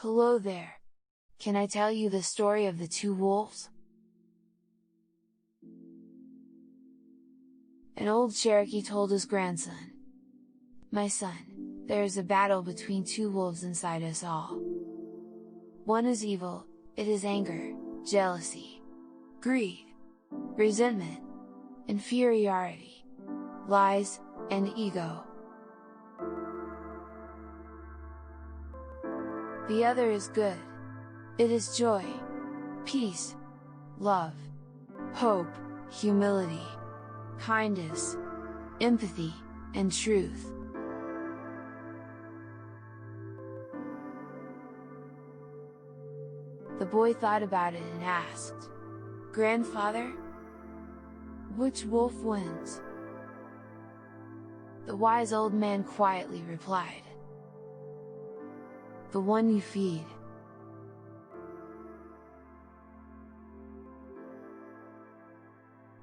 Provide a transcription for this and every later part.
Hello there. Can I tell you the story of the two wolves? An old Cherokee told his grandson, "My son, there is a battle between two wolves inside us all. One is evil, it is anger, jealousy, greed, resentment, inferiority, lies, and ego. The other is good. It is joy, peace, love, hope, humility, kindness, empathy, and truth." The boy thought about it and asked, "Grandfather, which wolf wins?" The wise old man quietly replied, "The one you feed."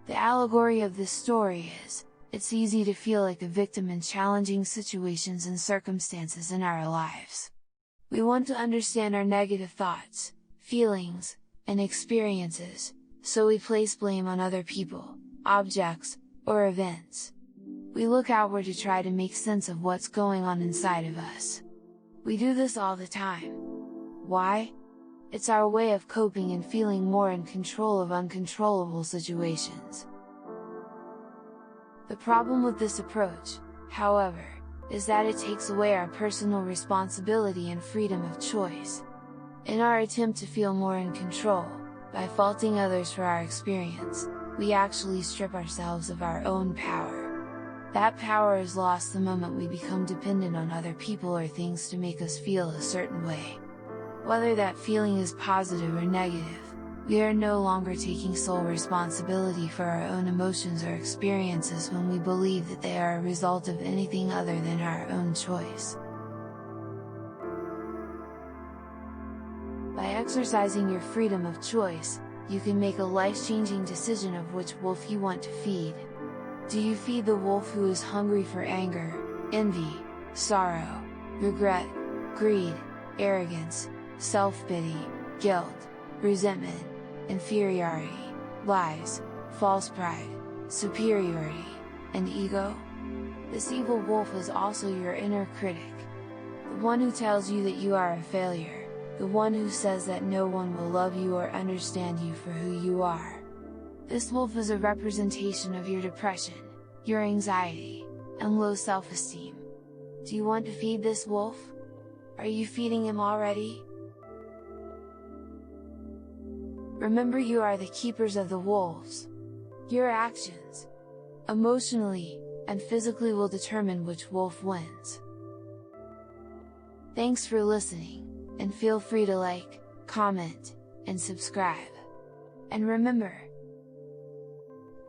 The allegory of this story is, it's easy to feel like a victim in challenging situations and circumstances in our lives. We want to understand our negative thoughts, feelings, and experiences, so we place blame on other people, objects, or events. We look outward to try to make sense of what's going on inside of us. We do this all the time. Why? It's our way of coping and feeling more in control of uncontrollable situations. The problem with this approach, however, is that it takes away our personal responsibility and freedom of choice. In our attempt to feel more in control, by faulting others for our experience, we actually strip ourselves of our own power. That power is lost the moment we become dependent on other people or things to make us feel a certain way. Whether that feeling is positive or negative, we are no longer taking sole responsibility for our own emotions or experiences when we believe that they are a result of anything other than our own choice. By exercising your freedom of choice, you can make a life-changing decision of which wolf you want to feed. Do you feed the wolf who is hungry for anger, envy, sorrow, regret, greed, arrogance, self-pity, guilt, resentment, inferiority, lies, false pride, superiority, and ego? This evil wolf is also your inner critic. The one who tells you that you are a failure, the one who says that no one will love you or understand you for who you are. This wolf is a representation of your depression, your anxiety, and low self-esteem. Do you want to feed this wolf? Are you feeding him already? Remember, you are the keepers of the wolves. Your actions, emotionally and physically, will determine which wolf wins. Thanks for listening, and feel free to like, comment, and subscribe. And remember,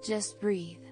just breathe.